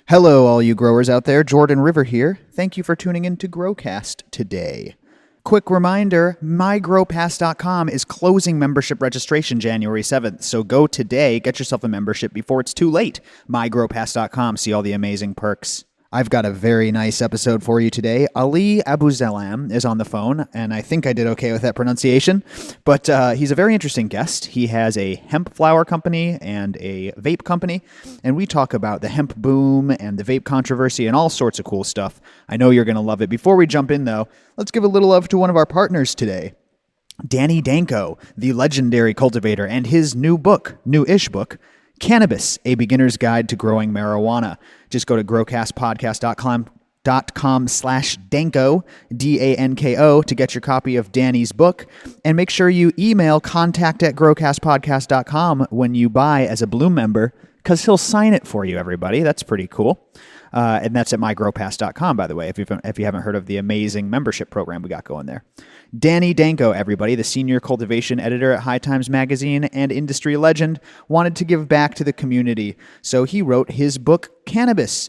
Hello, all you growers out there. Jordan River here. Thank you for tuning in to Growcast today. Quick reminder, mygrowpass.com is closing membership registration January 7th, so go today, get yourself a membership before it's too late. mygrowpass.com, see all the amazing perks. I've got a very nice episode for you today. Ali Abuzalam is on the phone, and I think I did okay with that pronunciation, but he's a very interesting guest. He has a hemp flower company and a vape company, and we talk about the hemp boom and the vape controversy and all sorts of cool stuff. I know you're going to love it. Before we jump in, though, let's give a little love to one of our partners today. Danny Danko, the legendary cultivator, and his new-ish book, Cannabis, A Beginner's Guide to Growing Marijuana. Just go to growcastpodcast.com/Danko, Danko, to get your copy of Danny's book. And make sure you email contact@growcastpodcast.com when you buy as a Bloom member, because he'll sign it for you, everybody. That's pretty cool. And that's at mygrowpass.com, by the way, if you haven't heard of the amazing membership program we got going there. Danny Danko, everybody, the senior cultivation editor at High Times Magazine and industry legend, wanted to give back to the community. So he wrote his book, Cannabis,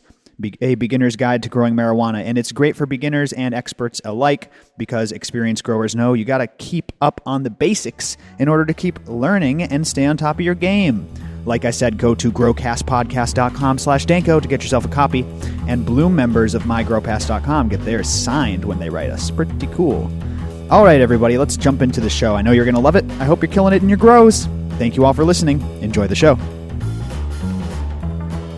A Beginner's Guide to Growing Marijuana. And it's great for beginners and experts alike because experienced growers know you got to keep up on the basics in order to keep learning and stay on top of your game. Like I said, go to growcastpodcast.com/Danko to get yourself a copy. And Bloom members of mygrowpass.com get theirs signed when they write us. Pretty cool. All right, everybody, let's jump into the show. I know you're going to love it. I hope you're killing it in your grows. Thank you all for listening. Enjoy the show.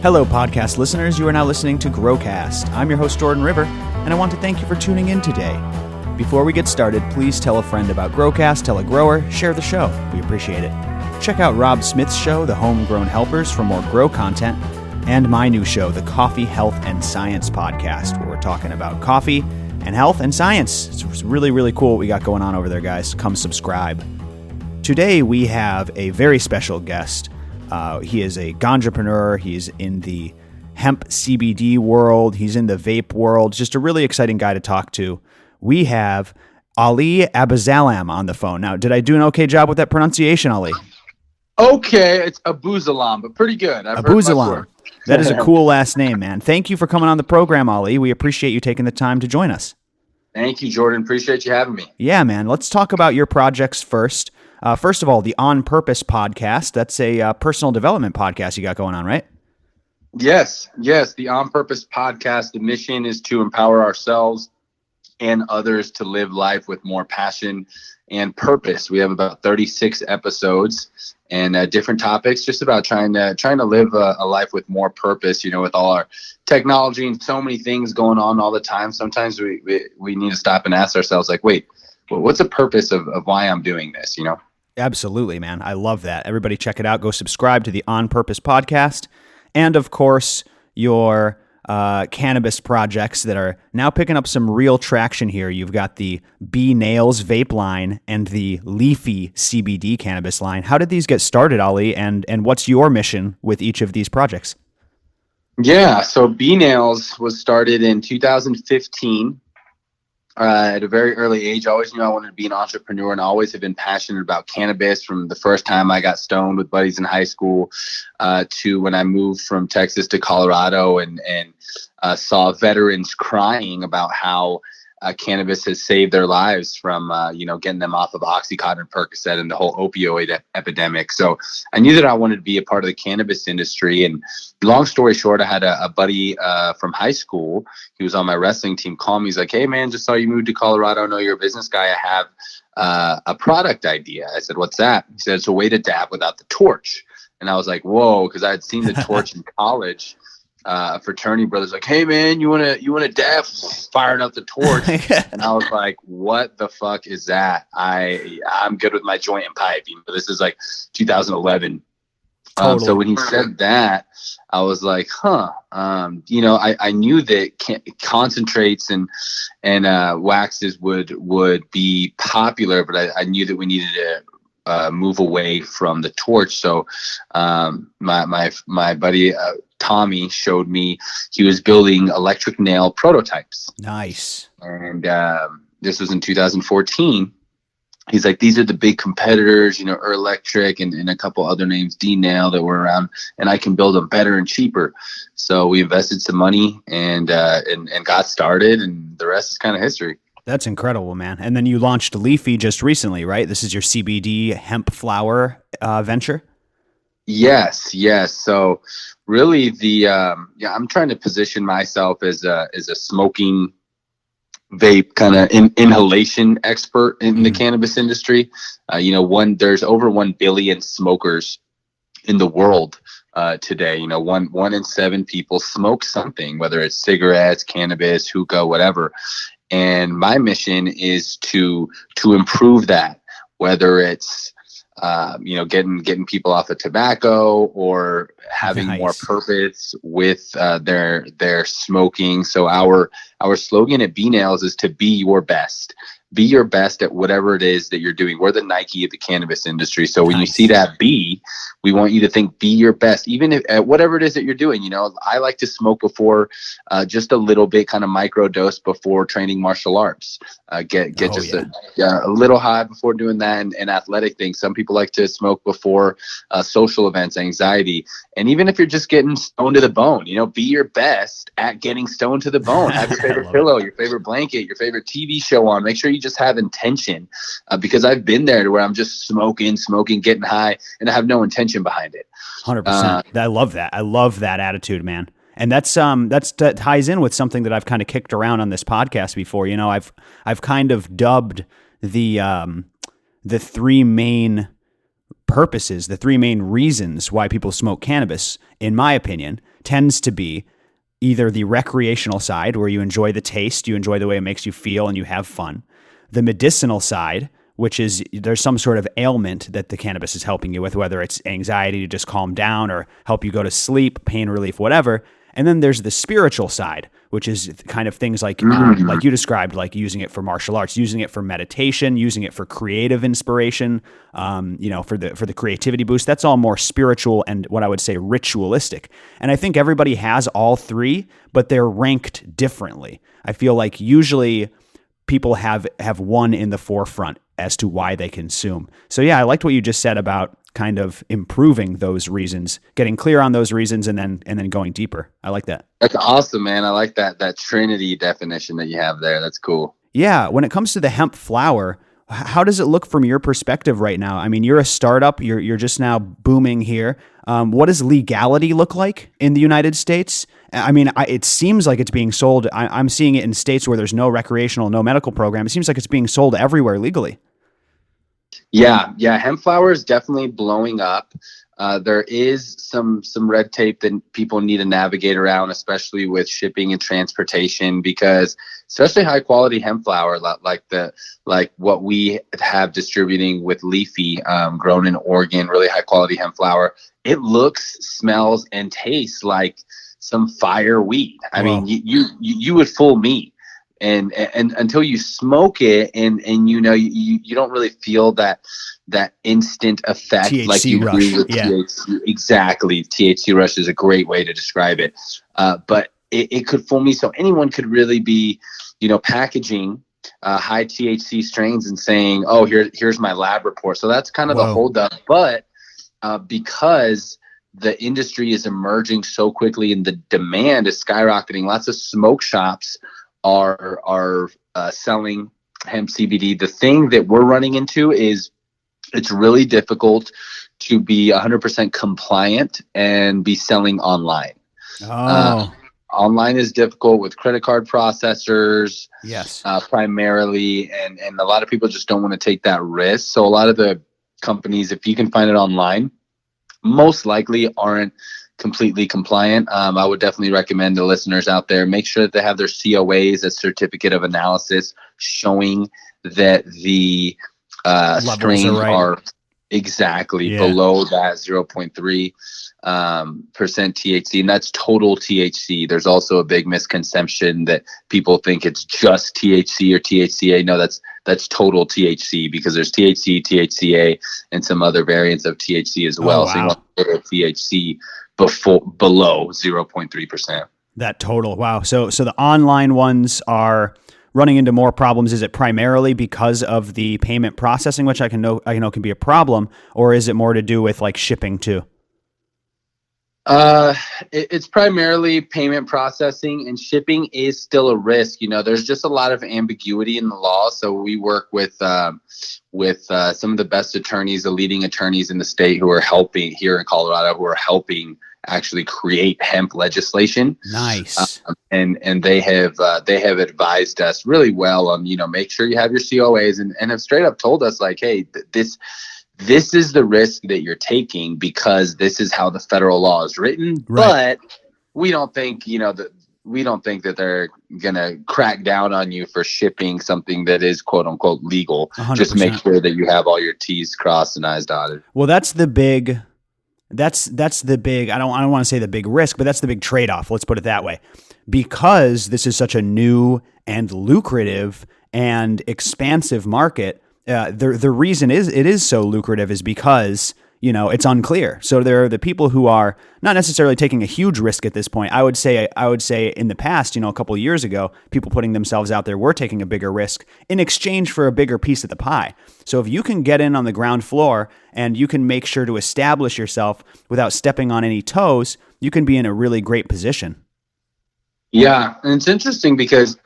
Hello, podcast listeners. You are now listening to Growcast. I'm your host, Jordan River, and I want to thank you for tuning in today. Before we get started, please tell a friend about Growcast, tell a grower, share the show. We appreciate it. Check out Rob Smith's show, The Homegrown Helpers, for more grow content, and my new show, the Coffee, Health, and Science Podcast, where we're talking about coffee and health and science. It's really, really cool what we got going on over there, guys. Come subscribe. Today, we have a very special guest. He is a ganjapreneur. He's in the hemp CBD world. He's in the vape world. Just a really exciting guy to talk to. We have Ali Abuzalam on the phone. Now, did I do an okay job with that pronunciation, Ali? Okay, it's Abuzalam, but pretty good. Abuzalam. That is a cool last name, man. Thank you for coming on the program, Ali. We appreciate you taking the time to join us. Thank you, Jordan. Appreciate you having me. Yeah, man. Let's talk about your projects first. First of all, the On Purpose podcast. That's a personal development podcast you got going on, right? Yes. The On Purpose podcast, the mission is to empower ourselves and others to live life with more passion and purpose. We have about 36 episodes and different topics, just about trying to live a life with more purpose. You know, with all our technology and so many things going on all the time, sometimes we need to stop and ask ourselves, like, wait, what's the purpose of why I'm doing this? You know? Absolutely, man. I love that. Everybody check it out. Go subscribe to the On Purpose podcast. And of course, your cannabis projects that are now picking up some real traction here. You've got the BNails vape line and the Leafy CBD cannabis line. How did these get started, Ali? And what's your mission with each of these projects? Yeah, so BNails was started in 2015. At a very early age, I always knew I wanted to be an entrepreneur, and I always have been passionate about cannabis from the first time I got stoned with buddies in high school to when I moved from Texas to Colorado and saw veterans crying about how cannabis has saved their lives from, getting them off of Oxycontin, Percocet, and the whole opioid epidemic. So I knew that I wanted to be a part of the cannabis industry. And long story short, I had a buddy from high school. He was on my wrestling team. Call me. He's like, "Hey, man, just saw you moved to Colorado. I know you're a business guy. I have a product idea." I said, "What's that?" He said, "It's a way to dab without the torch." And I was like, "Whoa," because I had seen the torch in college. Fraternity brothers like, "Hey man, you wanna dab?" Firing up the torch. And I was like, "What the fuck is that?" I'm good with my joint and pipe. This is like 2011. Totally. So when he said that, I was like, I knew that concentrates and waxes would be popular, but I knew that we needed to move away from the torch. So my buddy Tommy showed me he was building electric nail prototypes. Nice. And this was in 2014. he's like, these are the big competitors, you know, Electric and a couple other names, BNail, that were around, and I can build them better and cheaper. So we invested some money and got started, and the rest is kind of history. That's incredible, man. And then you launched Leafy just recently, right? This is your CBD hemp flower venture. Yes, yes. So really I'm trying to position myself as a smoking vape kind of inhalation expert in the cannabis industry. You know, there's over 1 billion smokers in the world today. You know, one in 7 people smoke something, whether it's cigarettes, cannabis, hookah, whatever. And my mission is to improve that, whether it's you know, getting people off of tobacco or having more purpose with their smoking. So our slogan at BNails is to be your best. Be your best at whatever it is that you're doing. We're the Nike of the cannabis industry. So when you see that B, we want you to think be your best, even if at whatever it is that you're doing. You know, I like to smoke before, just a little bit, kind of micro dose before training martial arts. Get a little high before doing that, and athletic things. Some people like to smoke before social events, anxiety. And even if you're just getting stoned to the bone, you know, be your best at getting stoned to the bone. Have your favorite pillow, your favorite blanket, your favorite TV show on. Make sure you just have intention, because I've been there to where I'm just smoking, getting high, and I have no intention behind it. 100%. I love that. I love that attitude, man. And that ties in with something that I've kind of kicked around on this podcast before. You know, I've kind of dubbed the 3 main purposes, the 3 main reasons why people smoke cannabis, in my opinion, tends to be either the recreational side, where you enjoy the taste, you enjoy the way it makes you feel, and you have fun. The medicinal side, which is there's some sort of ailment that the cannabis is helping you with, whether it's anxiety to just calm down or help you go to sleep, pain relief, whatever. And then there's the spiritual side, which is kind of things like you described, like using it for martial arts, using it for meditation, using it for creative inspiration, you know, for the creativity boost. That's all more spiritual and what I would say ritualistic. And I think everybody has all 3, but they're ranked differently. I feel like usually people have one in the forefront as to why they consume. So yeah, I liked what you just said about kind of improving those reasons, getting clear on those reasons, and then going deeper. I like that. That's awesome, man. I like that Trinity definition that you have there. That's cool. Yeah. When it comes to the hemp flower, how does it look from your perspective right now? I mean, you're a startup. You're just now booming here. What does legality look like in the United States? I mean, it seems like it's being sold. I'm seeing it in states where there's no recreational, no medical program. It seems like it's being sold everywhere legally. Yeah. Hemp flower is definitely blowing up. There is some red tape that people need to navigate around, especially with shipping and transportation, because especially high quality hemp flower, like what we have distributing with Leafy, grown in Oregon, really high quality hemp flower. It looks, smells, and tastes like some fire weed. I mean, you would fool me. And until you smoke it, and you know, you don't really feel that instant effect THC like you rush. Do with THC. Exactly. THC rush is a great way to describe it. But it could fool me. So anyone could really be, you know, packaging high THC strains and saying, oh, here's my lab report. So that's kind of the holdup. But because the industry is emerging so quickly and the demand is skyrocketing, lots of smoke shops are selling hemp CBD. The thing that we're running into is it's really difficult to be 100% compliant and be selling online. Online is difficult with credit card processors. Yes. Primarily, and a lot of people just don't want to take that risk. So a lot of the companies, if you can find it online, most likely aren't completely compliant. I would definitely recommend the listeners out there, make sure that they have their COAs, a certificate of analysis, showing that the strains are exactly below that 0.3% THC, and that's total THC. There's also a big misconception that people think it's just THC or THCA. No, that's total THC, because there's THC, THCA, and some other variants of THC as well. So you want total THC below 0.3%. That total. Wow. So the online ones are running into more problems? Is it primarily because of the payment processing, which I know can be a problem, or is it more to do with like shipping too? It's primarily payment processing, and shipping is still a risk. There's just a lot of ambiguity in the law. So we work with some of the best attorneys, the leading attorneys in the state who are helping here in Colorado, who are helping actually create hemp legislation. Nice. And they have advised us really well on, make sure you have your COAs, and have straight up told us like, hey, this is the risk that you're taking because this is how the federal law is written. Right. But we don't think, that they're going to crack down on you for shipping something that is quote unquote legal. 100%. Just make sure that you have all your T's crossed and I's dotted. Well, that's the big, I don't want to say the big risk, but that's the big trade-off. Let's put it that way. Because this is such a new and lucrative and expansive market, the reason it is so lucrative is because, it's unclear. So there are the people who are not necessarily taking a huge risk at this point. I would say in the past, a couple of years ago, people putting themselves out there were taking a bigger risk in exchange for a bigger piece of the pie. So if you can get in on the ground floor and you can make sure to establish yourself without stepping on any toes, you can be in a really great position. Yeah. And it's interesting because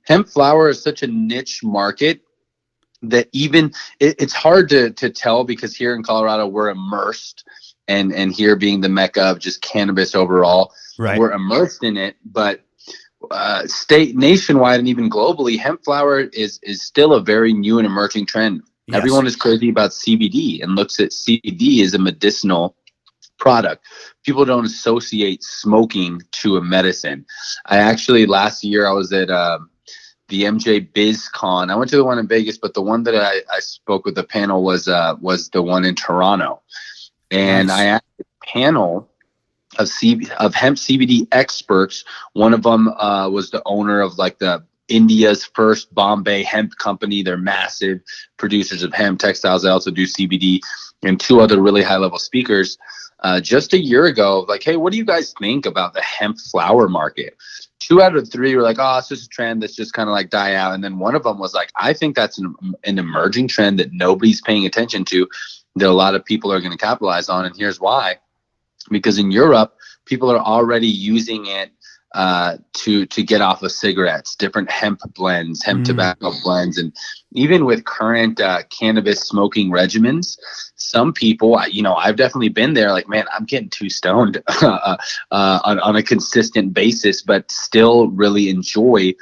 hemp flower is such a niche market that even it's hard to tell, because here in Colorado, we're immersed, and here being the mecca of just cannabis overall, right, we're immersed in it. But nationwide and even globally, hemp flower is still a very new and emerging trend. Yes. Everyone is crazy about CBD and looks at CBD as a medicinal product. People don't associate smoking to a medicine. I actually, last year, I was at the MJ BizCon. I went to the one in Vegas, but the one that I spoke with the panel was the one in Toronto. And nice. I asked a panel of hemp CBD experts. One of them was the owner of like the India's first Bombay hemp company. They're massive producers of hemp textiles. They also do CBD, and two other really high level speakers just a year ago. Like, hey, what do you guys think about the hemp flower market? 2 out of 3 were like, oh, it's just a trend that's just kind of like die out. And then one of them was like, I think that's an emerging trend that nobody's paying attention to, that a lot of people are going to capitalize on. And here's why. Because in Europe, people are already using it to get off of cigarettes, different hemp blends, hemp tobacco blends. And even with current cannabis smoking regimens, some people, I've definitely been there, like, man, I'm getting too stoned on a consistent basis, but still really enjoy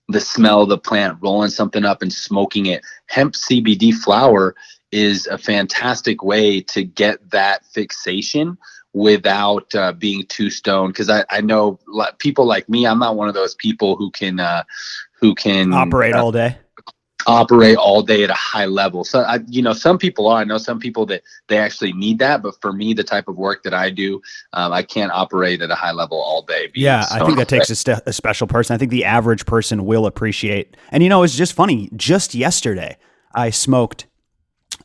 the smell of the plant, rolling something up and smoking it. Hemp CBD flower is a fantastic way to get that fixation without being too stoned. Because I know people like me, I'm not one of those people who can operate all day. Operate all day at a high level. So some people are. I know some people that they actually need that, but for me, the type of work that I do, I can't operate at a high level all day. Yeah, I think that takes a special person. I think the average person will appreciate. And it's just funny. Just yesterday, I smoked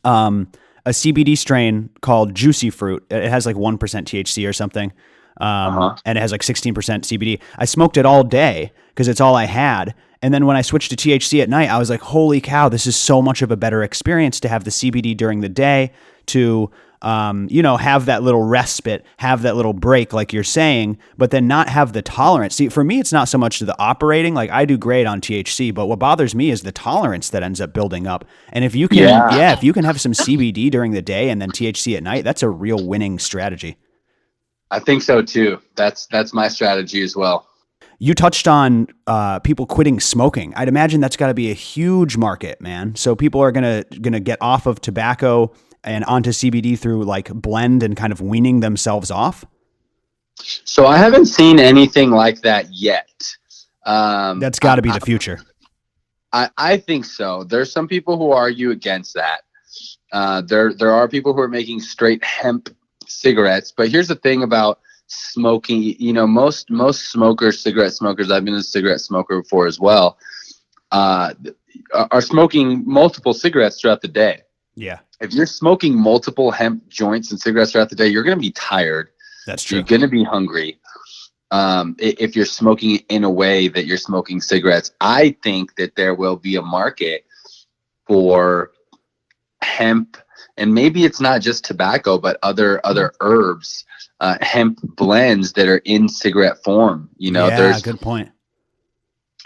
a CBD strain called Juicy Fruit. It has like 1% THC or something. And it has like 16% CBD. I smoked it all day because it's all I had. And then when I switched to THC at night, I was like, holy cow, this is so much of a better experience to have the CBD during the day, to, have that little respite, have that little break, like you're saying, but then not have the tolerance. See, for me, it's not so much the operating. Like, I do great on THC, but what bothers me is the tolerance that ends up building up. And if you can, if you can have some CBD during the day and then THC at night, that's a real winning strategy. I think so too. That's my strategy as well. You touched on people quitting smoking. I'd imagine that's got to be a huge market, man. So people are gonna get off of tobacco and onto CBD through like blend and kind of weaning themselves off. So I haven't seen anything like that yet. That's got to be the future. I think so. There's some people who argue against that. There are people who are making straight hemp cigarettes, but here's the thing about smoking. Most smokers, cigarette smokers, I've been a cigarette smoker before as well, are smoking multiple cigarettes throughout the day. Yeah. If you're smoking multiple hemp joints and cigarettes throughout the day, you're going to be tired. That's true. You're going to be hungry. if you're smoking it in a way that you're smoking cigarettes. I think that there will be a market for hemp, and maybe it's not just tobacco, but other herbs, hemp blends that are in cigarette form. Yeah, good point.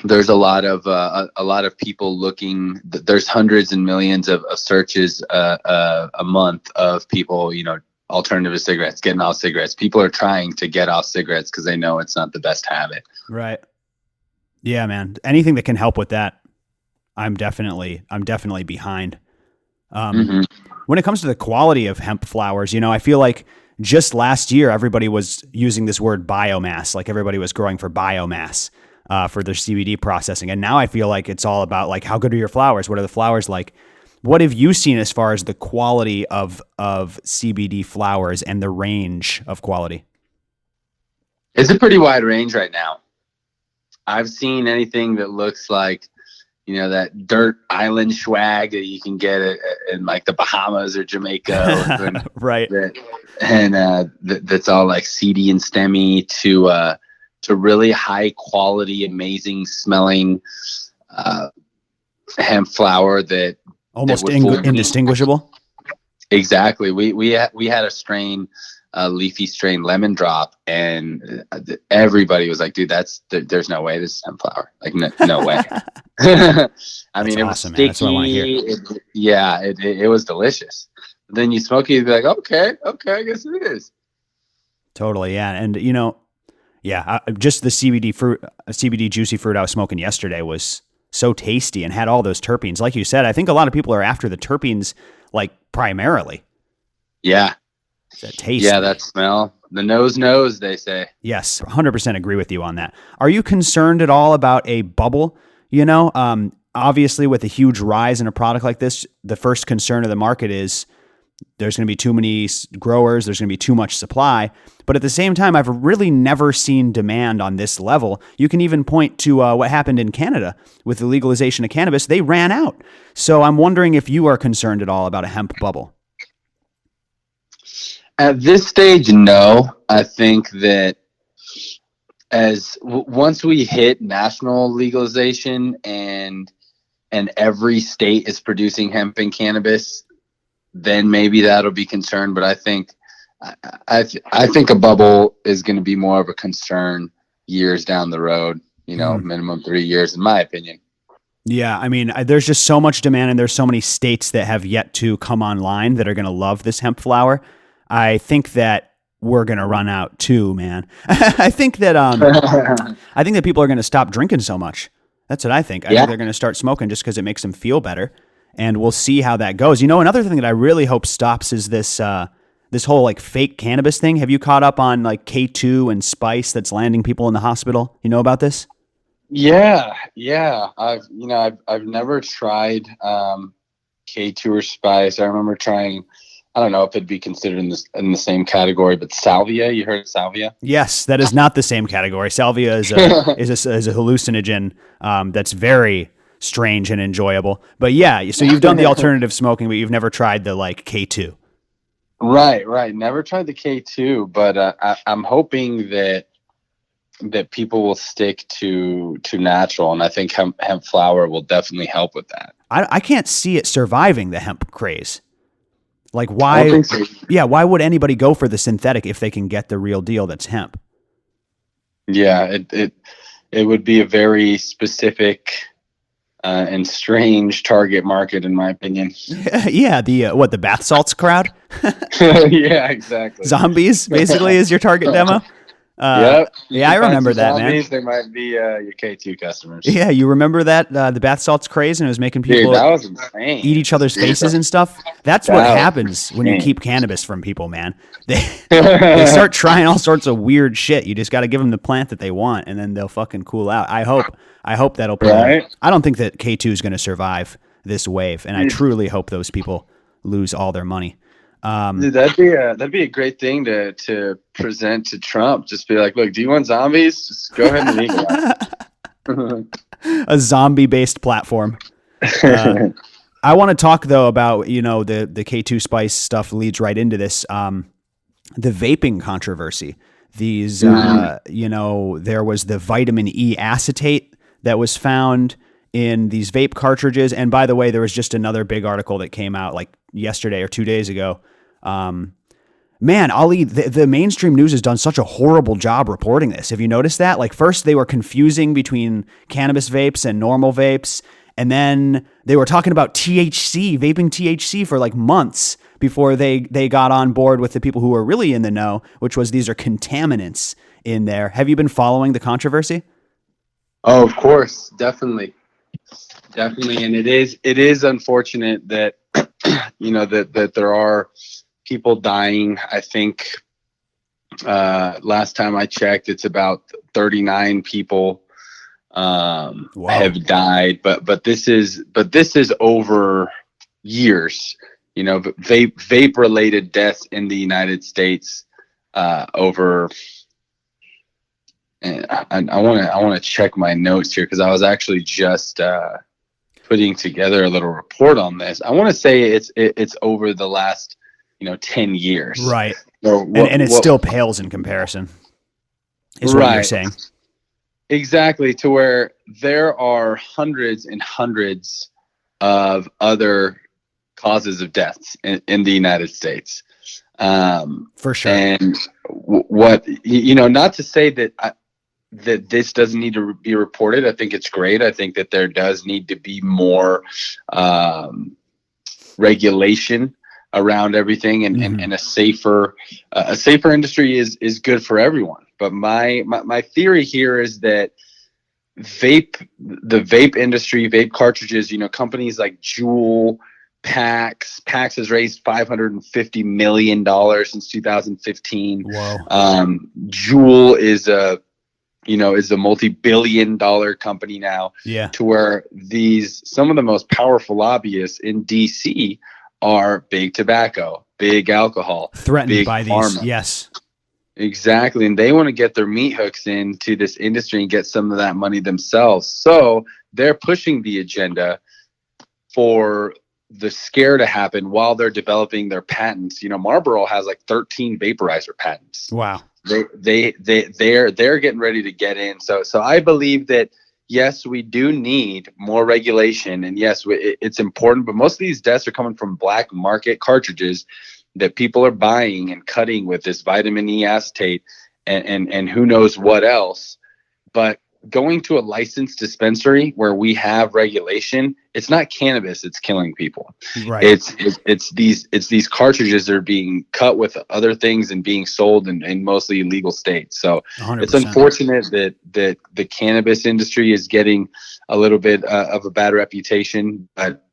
There's a lot of people looking. There's hundreds and millions of searches a month of people, alternative to cigarettes, getting off cigarettes. People are trying to get off cigarettes because they know it's not the best habit. Right. Yeah, man. Anything that can help with that, I'm definitely behind. When it comes to the quality of hemp flowers, I feel like just last year, everybody was using this word biomass, like everybody was growing for biomass for their CBD processing. And now I feel like it's all about like, how good are your flowers? What are the flowers like? What have you seen as far as the quality of CBD flowers and the range of quality? It's a pretty wide range right now. I've seen anything that looks like, that dirt island swag that you can get in like the Bahamas or Jamaica. Right. That's all like seedy and stemmy to really high quality, amazing smelling hemp flower that almost indistinguishable. Exactly. We had a strain, Leafy strain lemon drop, and everybody was like, dude, there's no way this is hemp flower. Like no way. I mean, it was awesome, sticky. man. That's what I want to hear. It was delicious. Then you smoke it, you'd be like, okay, I guess it is. Totally. Yeah. And just the CBD juicy fruit I was smoking yesterday was so tasty and had all those terpenes. Like you said, I think a lot of people are after the terpenes, like primarily. Yeah. That taste. Yeah, that smell. The nose knows, they say. Yes, 100% agree with you on that. Are you concerned at all about a bubble? Obviously with a huge rise in a product like this, the first concern of the market is there's going to be too many growers, there's going to be too much supply. But at the same time, I've really never seen demand on this level. You can even point to what happened in Canada with the legalization of cannabis. They ran out. So I'm wondering if you are concerned at all about a hemp bubble. At this stage, no. I think that once we hit national legalization and every state is producing hemp and cannabis, then maybe that'll be concerned. But I think a bubble is going to be more of a concern years down the road. Minimum 3 years, in my opinion. Yeah, I mean, there's just so much demand, and there's so many states that have yet to come online that are going to love this hemp flower. I think that we're going to run out too, man. I think that people are going to stop drinking so much. That's what I think. I think they're going to start smoking just because it makes them feel better, and we'll see how that goes. Another thing that I really hope stops is this whole like fake cannabis thing. Have you caught up on like K2 and spice that's landing people in the hospital? You know about this? Yeah. I've never tried K2 or spice. I remember trying. I don't know if it'd be considered in the same category, but salvia. You heard of salvia? Yes, that is not the same category. Salvia is a hallucinogen that's very strange and enjoyable. But yeah, so you've done the alternative smoking, but you've never tried the like K2. Right. Never tried the K2, but I'm hoping that people will stick to natural, and I think hemp flower will definitely help with that. I can't see it surviving the hemp craze. Like why? So. Yeah, why would anybody go for the synthetic if they can get the real deal that's hemp? Yeah, it would be a very specific and strange target market, in my opinion. Yeah, the bath salts crowd. Yeah, exactly. Zombies basically is your target demo. Yep. Yeah, I remember that, man. They might be your K2 customers. Yeah, you remember that the bath salts craze, and it was making people that was insane. Eat each other's faces and stuff. That's what happens when you keep cannabis from people, man. They start trying all sorts of weird shit. You just got to give them the plant that they want, and then they'll fucking cool out. I hope that'll play. Right? I don't think that K2 is going to survive this wave, and I truly hope those people lose all their money. Dude, that'd be a great thing to present to Trump. Just be like, look, do you want zombies? Just go ahead and legalize. A zombie-based platform. I want to talk though about the K2 spice stuff leads right into this. The vaping controversy these, there was the vitamin E acetate that was found in these vape cartridges. And by the way, there was just another big article that came out like yesterday or 2 days ago. Man, Ali, the mainstream news has done such a horrible job reporting this. Have you noticed that? Like, first they were confusing between cannabis vapes and normal vapes, and then they were talking about THC, vaping THC for like months before they got on board with the people who were really in the know, which was these are contaminants in there. Have you been following the controversy? Oh, of course, definitely, and it is unfortunate that that there are people dying. I think last time I checked, it's about 39 people have died. But this is over years. Vape related deaths in the United States over. And I want to check my notes here because I was actually just putting together a little report on this. I want to say it's over the last 10 years. Right. So and it still pales in comparison, is what you're saying. Exactly, to where there are hundreds and hundreds of other causes of deaths in the United States. For sure. And what, not to say that that this doesn't need to be reported. I think it's great. I think that there does need to be more regulation around everything, and a safer industry is good for everyone. But my theory here is that the vape industry, vape cartridges, companies like Juul, PAX has raised $550 million since 2015. Whoa. Juul is a multi-billion-dollar company now. Yeah. To where some of the most powerful lobbyists in DC are big tobacco, big alcohol, threatened big by pharma. These. Yes. Exactly. And they want to get their meat hooks into this industry and get some of that money themselves. So they're pushing the agenda for the scare to happen while they're developing their patents. Marlboro has like 13 vaporizer patents. Wow. They're getting ready to get in. So I believe that, yes, we do need more regulation, and yes, it's important, but most of these deaths are coming from black market cartridges that people are buying and cutting with this vitamin E acetate and who knows what else. But going to a licensed dispensary where we have regulation, it's not cannabis that's killing people. Right. It's these cartridges that are being cut with other things and being sold in mostly illegal states. So 100%. It's unfortunate that the cannabis industry is getting a little bit of a bad reputation, but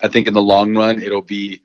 I think in the long run it'll be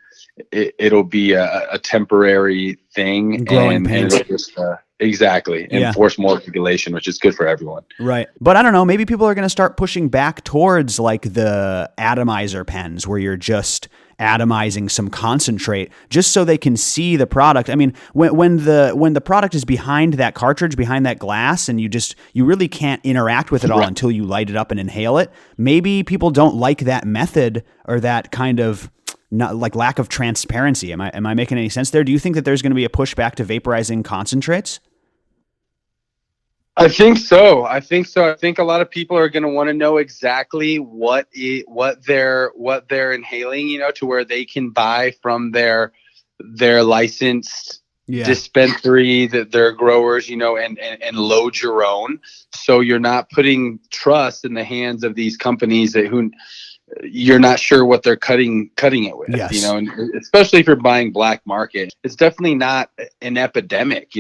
a temporary thing, growing pains. And just exactly enforce more regulation, which is good for everyone. Right. But I don't know, maybe people are going to start pushing back towards like the atomizer pens where you're just atomizing some concentrate just so they can see the product. I mean, when the product is behind that cartridge, behind that glass, and you really can't interact with it all until you light it up and inhale it. Maybe people don't like that method or that kind of not like lack of transparency. Am I making any sense there? Do you think that there's going to be a pushback to vaporizing concentrates? I think so. I think a lot of people are going to want to know exactly what they're inhaling, to where they can buy from their licensed dispensary, that their growers, and load your own. So you're not putting trust in the hands of these companies who you're not sure what they're cutting it with. Yes. And especially if you're buying black market, it's definitely not an epidemic.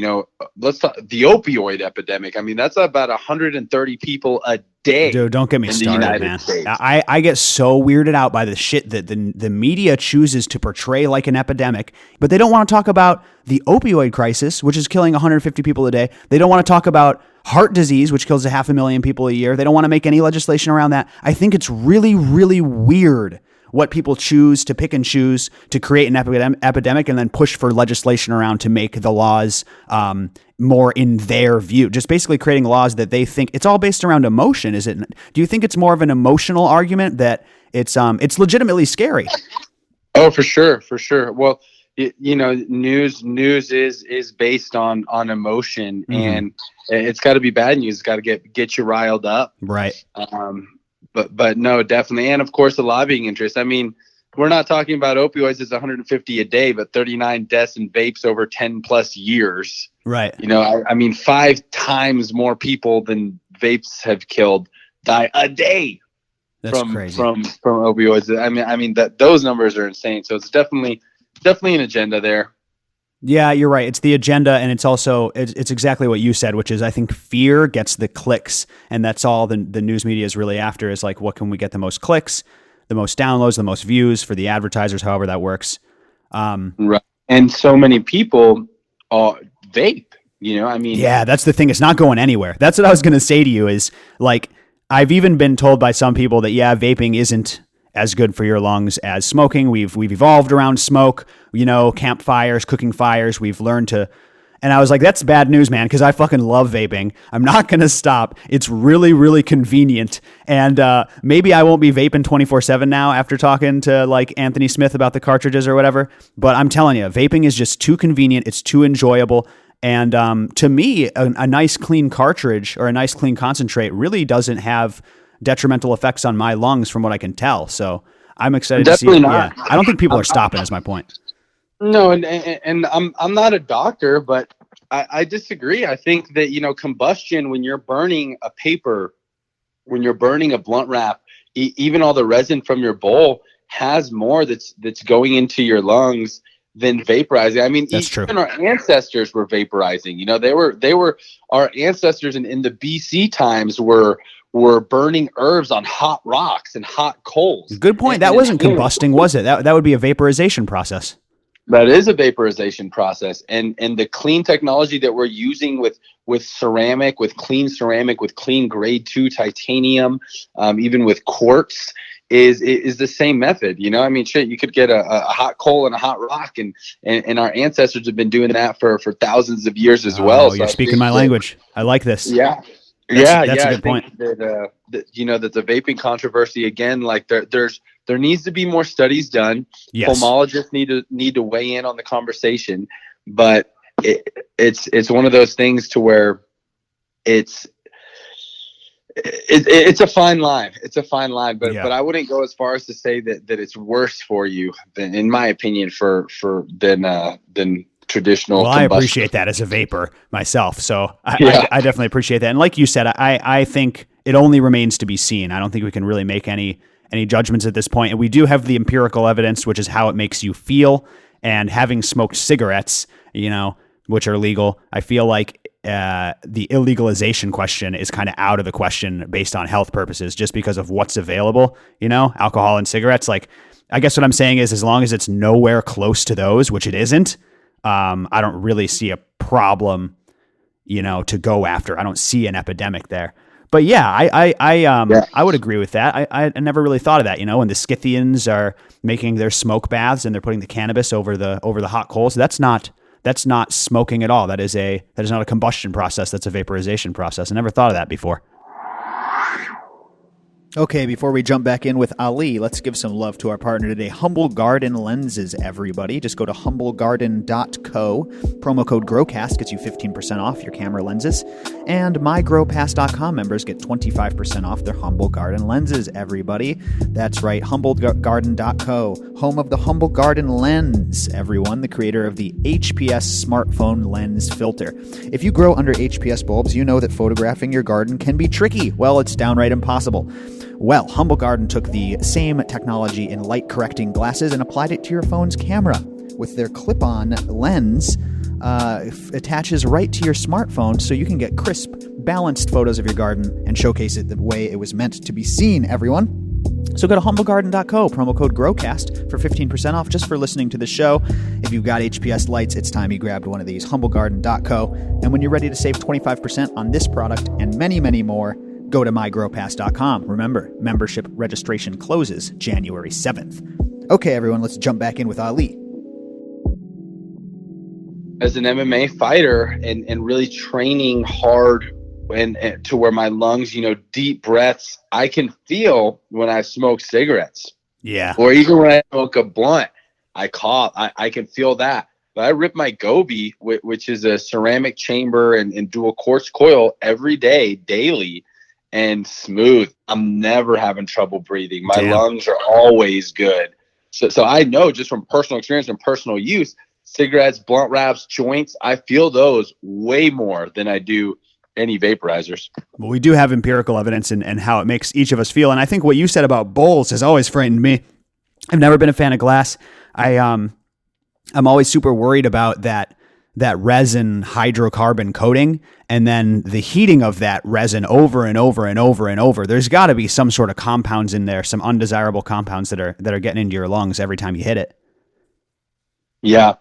Let's talk the opioid epidemic. I mean, that's about 130 people a day. Dude, don't get me started, man. I get so weirded out by the shit that the media chooses to portray like an epidemic, but they don't want to talk about the opioid crisis, which is killing 150 people a day. They don't want to talk about heart disease, which kills 500,000 people a year. They don't want to make any legislation around that. I think it's really, really weird what people choose to pick and choose to create an epidemic and then push for legislation around to make the laws more in their view. Just basically creating laws that they think it's all based around emotion. Is it? Do you think it's more of an emotional argument that it's legitimately scary? Oh, for sure. Well, news is based on emotion, Mm-hmm. and it's got to be bad news. It's got to get you riled up. Right. But no, definitely. And of course the lobbying interest. I mean, we're not talking about opioids as 150 a day, but 39 deaths in vapes over 10 plus years. Right. I mean, 5 times more people than vapes have killed die a day. That's crazy. From opioids. I mean that those numbers are insane. So it's definitely an agenda there. Yeah, you're right. It's the agenda, and it's also it's exactly what you said, which is I think fear gets the clicks, and that's all the news media is really after is like, what can we get the most clicks, the most downloads, the most views for the advertisers, however that works. Right. And so many people vape. I mean, yeah, that's the thing. It's not going anywhere. That's what I was going to say to you is like, I've even been told by some people that, yeah, vaping isn't as good for your lungs as smoking. We've evolved around smoke, campfires, cooking fires. We've learned to, and I was like, that's bad news, man, because I fucking love vaping. I'm not going to stop. It's really, really convenient. And maybe I won't be vaping 24/7 now after talking to like Anthony Smith about the cartridges or whatever. But I'm telling you, vaping is just too convenient. It's too enjoyable. And to me, a nice clean cartridge or a nice clean concentrate really doesn't have detrimental effects on my lungs from what I can tell. So I'm excited to see it. Not. Yeah. I don't think people are stopping is my point. No, and I'm not a doctor, but I disagree. I think that, combustion, when you're burning a paper, when you're burning a blunt wrap, even all the resin from your bowl has more that's going into your lungs than vaporizing. I mean, That's even true. our ancestors were vaporizing. They were our ancestors in the BC times were burning herbs on hot rocks and hot coals. Good point. That wasn't combusting, was it? That would be a vaporization process. That is a vaporization process, and the clean technology that we're using with ceramic, with clean grade 2 titanium, even with quartz, is the same method. I mean, shit, you could get a hot coal and a hot rock, and our ancestors have been doing that for thousands of years as well. Oh, you're speaking my language. I like this. Yeah. That's a good point. That the vaping controversy, again, like there needs to be more studies done. Yes. Pulmonologists need to weigh in on the conversation, but it's one of those things to where it's a fine line. It's a fine line, but I wouldn't go as far as to say that it's worse for you than, in my opinion, than traditional. Well, combustion. I appreciate that as a vapor myself. So I definitely appreciate that. And like you said, I think it only remains to be seen. I don't think we can really make any judgments at this point. And we do have the empirical evidence, which is how it makes you feel. And having smoked cigarettes, which are legal, I feel like the illegalization question is kind of out of the question based on health purposes, just because of what's available, alcohol and cigarettes. Like, I guess what I'm saying is, as long as it's nowhere close to those, which it isn't, I don't really see a problem, to go after. I don't see an epidemic there. But yeah, I would agree with that. I never really thought of that. When the Scythians are making their smoke baths and they're putting the cannabis over the hot coals, that's not smoking at all. That is not a combustion process. That's a vaporization process. I never thought of that before. Okay, before we jump back in with Ali, let's give some love to our partner today, Humble Garden Lenses, everybody. Just go to humblegarden.co. Promo code GROWCAST gets you 15% off your camera lenses. And mygrowpass.com members get 25% off their Humble Garden Lenses, everybody. That's right, humblegarden.co, home of the Humble Garden Lens, everyone, the creator of the HPS smartphone lens filter. If you grow under HPS bulbs, you know that photographing your garden can be tricky. Well, it's downright impossible. Well, Humble Garden took the same technology in light-correcting glasses and applied it to your phone's camera. With their clip-on lens, attaches right to your smartphone so you can get crisp, balanced photos of your garden and showcase it the way it was meant to be seen, everyone. So go to humblegarden.co, promo code GROWCAST for 15% off just for listening to the show. If you've got HPS lights, it's time you grabbed one of these, humblegarden.co. And when you're ready to save 25% on this product and many, many more, go to mygrowpass.com. Remember, membership registration closes January 7th. Okay, everyone, let's jump back in with Ali. As an MMA fighter and really training hard and to where my lungs, deep breaths, I can feel when I smoke cigarettes. Yeah. Or even when I smoke a blunt. I cough. I can feel that. But I rip my Gobi, which is a ceramic chamber and dual quartz coil, every day, daily, and smooth. I'm never having trouble breathing. My Damn. lungs are always good. So I know just from personal experience and personal use, cigarettes, blunt wraps, joints, I feel those way more than I do any vaporizers. Well, we do have empirical evidence and how it makes each of us feel. And I think what you said about bowls has always frightened me. I've never been a fan of glass. I'm always super worried about that resin hydrocarbon coating and then the heating of that resin over and over and over and over. There's got to be some sort of compounds in there, some undesirable compounds that are getting into your lungs every time you hit it. Yeah.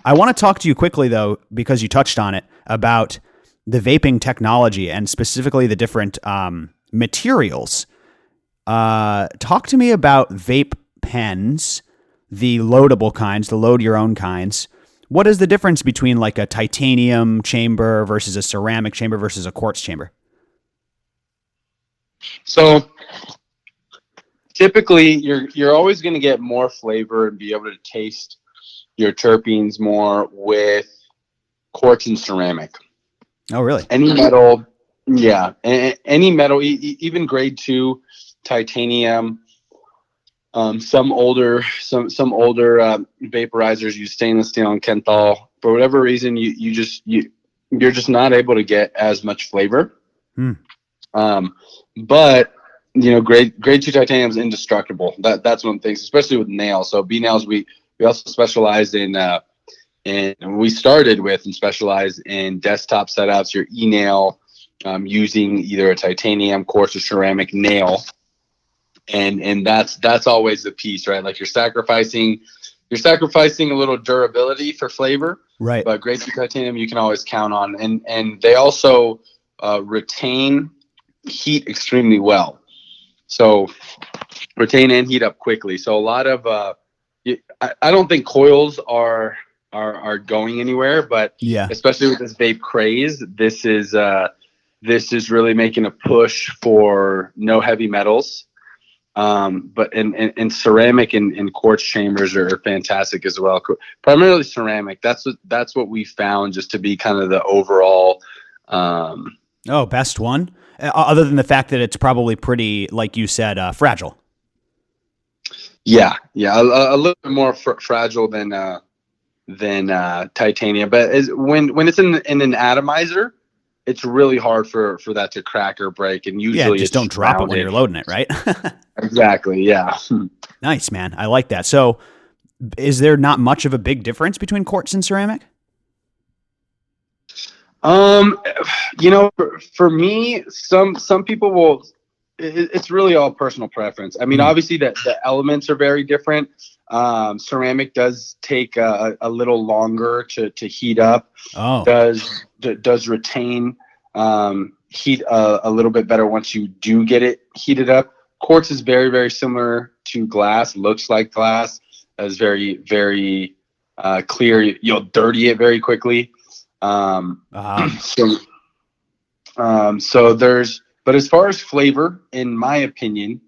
I want to talk to you quickly though, because you touched on it, about the vaping technology and specifically the different materials. Talk to me about vape pens, the loadable kinds, the load your own kinds. What is the difference between like a titanium chamber versus a ceramic chamber versus a quartz chamber? So typically you're always going to get more flavor and be able to taste your terpenes more with quartz and ceramic. Oh, really? Any metal, yeah, any metal, even grade 2 titanium. Some older vaporizers use stainless steel and Kenthal. For whatever reason, you're just not able to get as much flavor. But grade 2 titanium is indestructible. That's one thing, especially with nails. So BNails, we also specialize in and we started with and specialize in desktop setups, your e-nail, using either a titanium, quartz, or ceramic nail. And that's always the piece, right? Like you're sacrificing a little durability for flavor, right? But grade 2 titanium you can always count on, and they also retain heat extremely well. So retain and heat up quickly. So a lot of I don't think coils are going anywhere, but yeah, especially with this vape craze, this is really making a push for no heavy metals. But in ceramic and quartz chambers are fantastic as well. Primarily ceramic. That's what we found just to be kind of the overall. Best one. Other than the fact that it's probably pretty, like you said, fragile. Yeah, a little bit more fragile than titanium. But when it's in an atomizer, it's really hard for that to crack or break. And usually, just don't drop it when you're loading it, right? Exactly. Yeah. Nice, man. I like that. So, is there not much of a big difference between quartz and ceramic? For me, some people will. It's really all personal preference. I mean, obviously, the elements are very different. Ceramic does take a little longer to heat up. Does retain heat a little bit better once you do get it heated up. Quartz is very, very similar to glass. Looks like glass. Is very, very clear. You'll dirty it very quickly. So there's. But as far as flavor, in my opinion,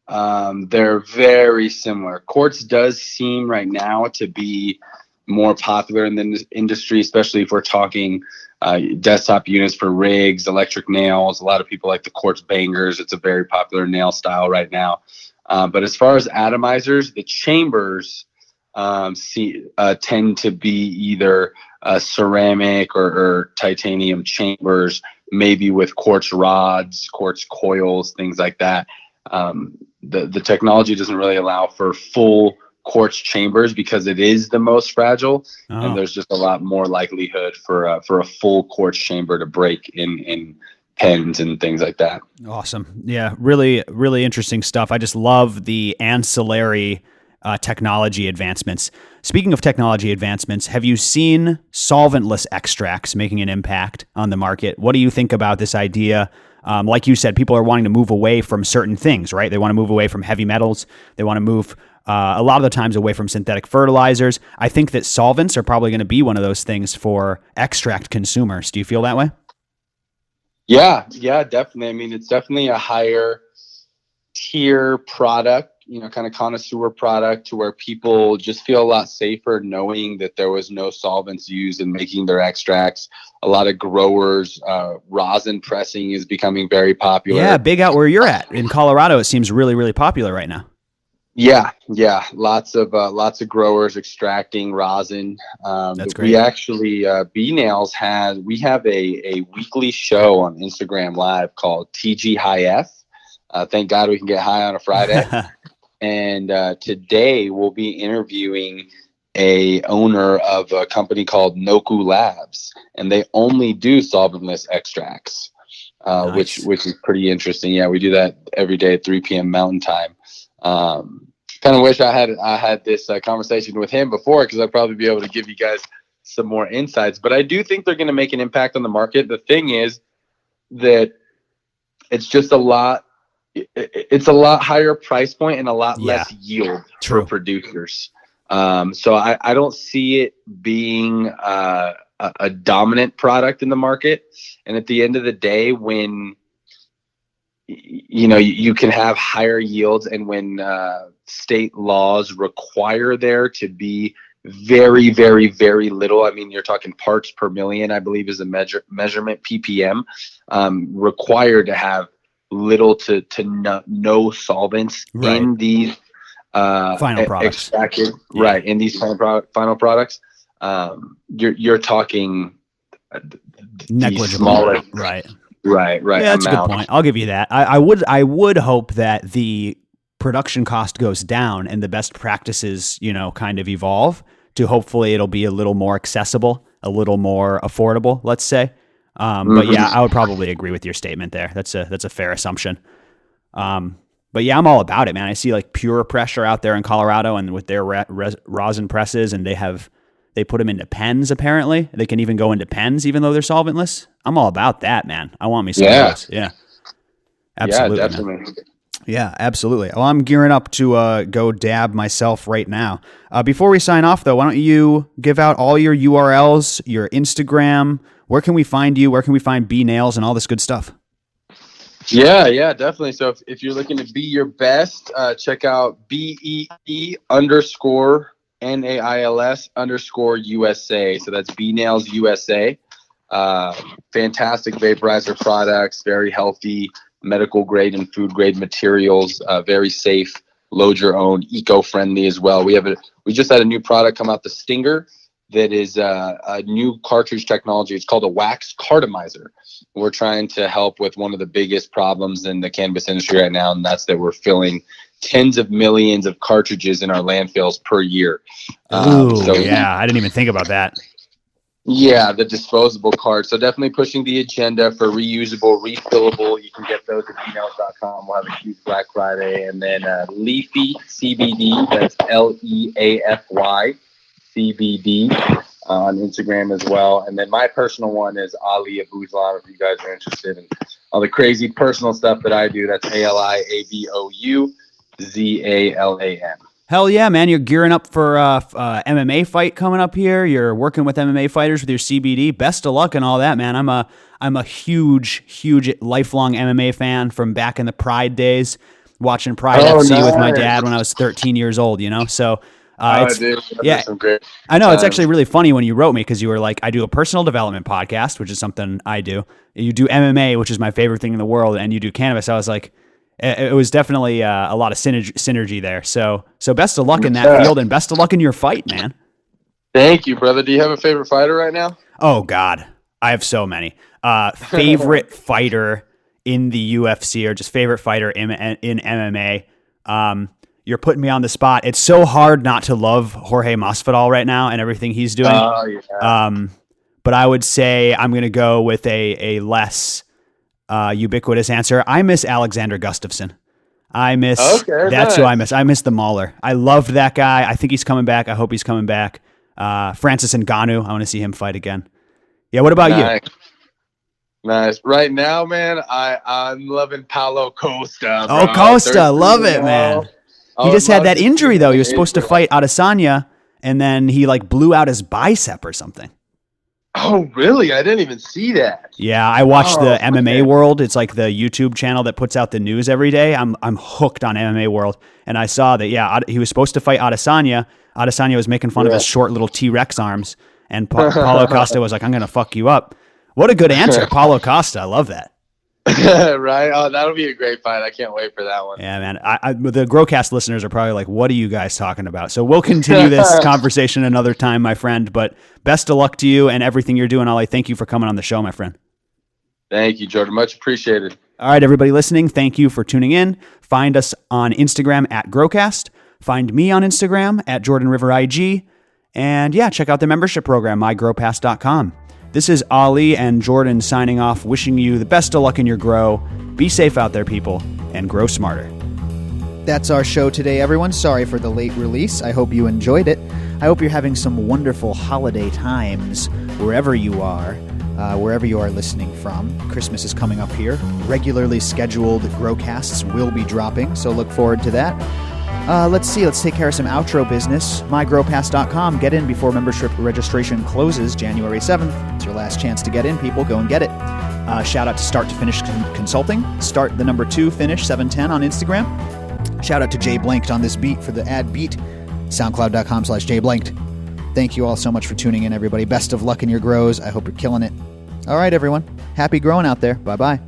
they're very similar. Quartz does seem right now to be more popular in the industry, especially if we're talking desktop units for rigs, electric nails. A lot of people like the quartz bangers. It's a very popular nail style right now. But as far as atomizers, the chambers tend to be either ceramic or titanium chambers, maybe with quartz rods, quartz coils, things like that. The technology doesn't really allow for full quartz chambers because it is the most fragile, and there's just a lot more likelihood for a full quartz chamber to break in pens and things like that. Awesome. Yeah, really, really interesting stuff. I just love the ancillary technology advancements. Speaking of technology advancements, have you seen solventless extracts making an impact on the market? What do you think about this idea? Like you said, people are wanting to move away from certain things, right? They want to move away from heavy metals. They want to move a lot of the times away from synthetic fertilizers. I think that solvents are probably going to be one of those things for extract consumers. Do you feel that way? Yeah, definitely. I mean, it's definitely a higher tier product kind of connoisseur product to where people just feel a lot safer knowing that there was no solvents used in making their extracts. A lot of growers, rosin pressing is becoming very popular. Yeah, big out where you're at in Colorado. It seems really, really popular right now. Yeah. Lots of growers extracting rosin. That's great. We actually, BNails we have a weekly show on Instagram Live called TG High F. Thank God we can get high on a Friday. And today we'll be interviewing a owner of a company called Noku Labs, and they only do solventless extracts, Nice. which is pretty interesting. Yeah, we do that every day at 3 p.m. Mountain Time. Kind of wish I had this conversation with him before, because I'd probably be able to give you guys some more insights. But I do think they're going to make an impact on the market. The thing is that it's just it's a lot higher price point and a lot less yield for producers. So I don't see it being a dominant product in the market. And at the end of the day, when you can have higher yields, and when state laws require there to be very, very, very little. I mean, you're talking parts per million, I believe is a measurement, ppm, required to have little to no solvents in these final products. Extracted, right, in these final products. You're talking negligible, smaller, right. Yeah, that's a good point. I'll give you that. I would hope that the production cost goes down and the best practices, kind of evolve to hopefully it'll be a little more accessible, a little more affordable, let's say. But yeah, I would probably agree with your statement there. That's a fair assumption. But yeah, I'm all about it, man. I see like Pure Pressure out there in Colorado, and with their rosin presses, and they put them into pens. Apparently, they can even go into pens even though they're solventless. I'm all about that, man. I want me some of those. Yeah, absolutely. Yeah, definitely. Man. Yeah, absolutely. Well, I'm gearing up to go dab myself right now. Before we sign off, though, why don't you give out all your URLs, your Instagram? Where can we find you? Where can we find BNails and all this good stuff? Yeah, definitely. So if you're looking to be your best, check out BEE_NAILS_USA. So that's BNails USA. Fantastic vaporizer products, very healthy, medical grade and food grade materials, very safe, load your own, eco-friendly as well. We just had a new product come out, the Stinger, that is a new cartridge technology. It's called a wax cartomizer. We're trying to help with one of the biggest problems in the cannabis industry right now, and that's that we're filling tens of millions of cartridges in our landfills per year. I didn't even think about that. Yeah, the disposable cards. So definitely pushing the agenda for reusable, refillable. You can get those at BNails.com. We'll have a huge Black Friday. And then Leafy CBD, that's Leafy CBD on Instagram as well. And then my personal one is Ali Abuzlan, if you guys are interested in all the crazy personal stuff that I do. That's AliAbouzlan. Hell yeah, man. You're gearing up for MMA fight coming up here. You're working with MMA fighters with your CBD. Best of luck and all that, man. I'm a huge lifelong MMA fan from back in the Pride days, watching Pride FC with my dad when I was 13 years old, So dude, yeah, some great I know. It's actually really funny when you wrote me, because you were like, I do a personal development podcast, which is something I do. You do MMA, which is my favorite thing in the world, and you do cannabis. I was like, it was definitely a lot of synergy there. So best of luck in that field, and best of luck in your fight, man. Thank you, brother. Do you have a favorite fighter right now? Oh God, I have so many. Favorite fighter in the UFC, or just favorite fighter in MMA. You're putting me on the spot. It's so hard not to love Jorge Masvidal right now and everything he's doing. Oh, yeah. But I would say I'm going to go with a less ubiquitous answer. I miss Alexander Gustafsson. That's who I miss. I miss the Mauler. I loved that guy. I think he's coming back. I hope he's coming back. Francis Ngannou. I want to see him fight again. Yeah. What about you? Nice. Right now, man, I'm loving Paulo Costa. Bro. Oh, Costa. Love it, man. He just had that injury, though. He was supposed to fight Adesanya, and then he blew out his bicep or something. Oh, really? I didn't even see that. Yeah, I watch the MMA okay. World. It's like the YouTube channel that puts out the news every day. I'm hooked on MMA World, and I saw that. Yeah, he was supposed to fight Adesanya. Adesanya was making fun of his short little T-Rex arms, and Paulo Costa was like, "I'm gonna fuck you up." What a good answer, Paulo Costa. I love that. Right? Oh, that'll be a great fight. I can't wait for that one. Yeah, man. The Growcast listeners are probably like, what are you guys talking about? So we'll continue this conversation another time, my friend. But best of luck to you and everything you're doing, Ollie. Thank you for coming on the show, my friend. Thank you, Jordan. Much appreciated. All right, everybody listening, thank you for tuning in. Find us on Instagram at Growcast. Find me on Instagram at Jordan River IG. And yeah, check out the membership program, mygrowpass.com. This is Ali and Jordan signing off, wishing you the best of luck in your grow. Be safe out there, people, and grow smarter. That's our show today, everyone. Sorry for the late release. I hope you enjoyed it. I hope you're having some wonderful holiday times wherever you are listening from. Christmas is coming up here. Regularly scheduled Growcasts will be dropping, so look forward to that. Let's take care of some outro business. mygrowpass.com. Get in before membership registration closes January 7th. It's your last chance to get in, people. Go and get it. Shout out to Start to Finish Consulting. Start the number 2 Finish 710 on Instagram. Shout out to Jay Blanked on this beat for the ad beat. SoundCloud.com/JBlanked. Thank you all so much for tuning in, everybody. Best of luck in your grows. I hope you're killing it. All right, everyone. Happy growing out there. Bye-bye.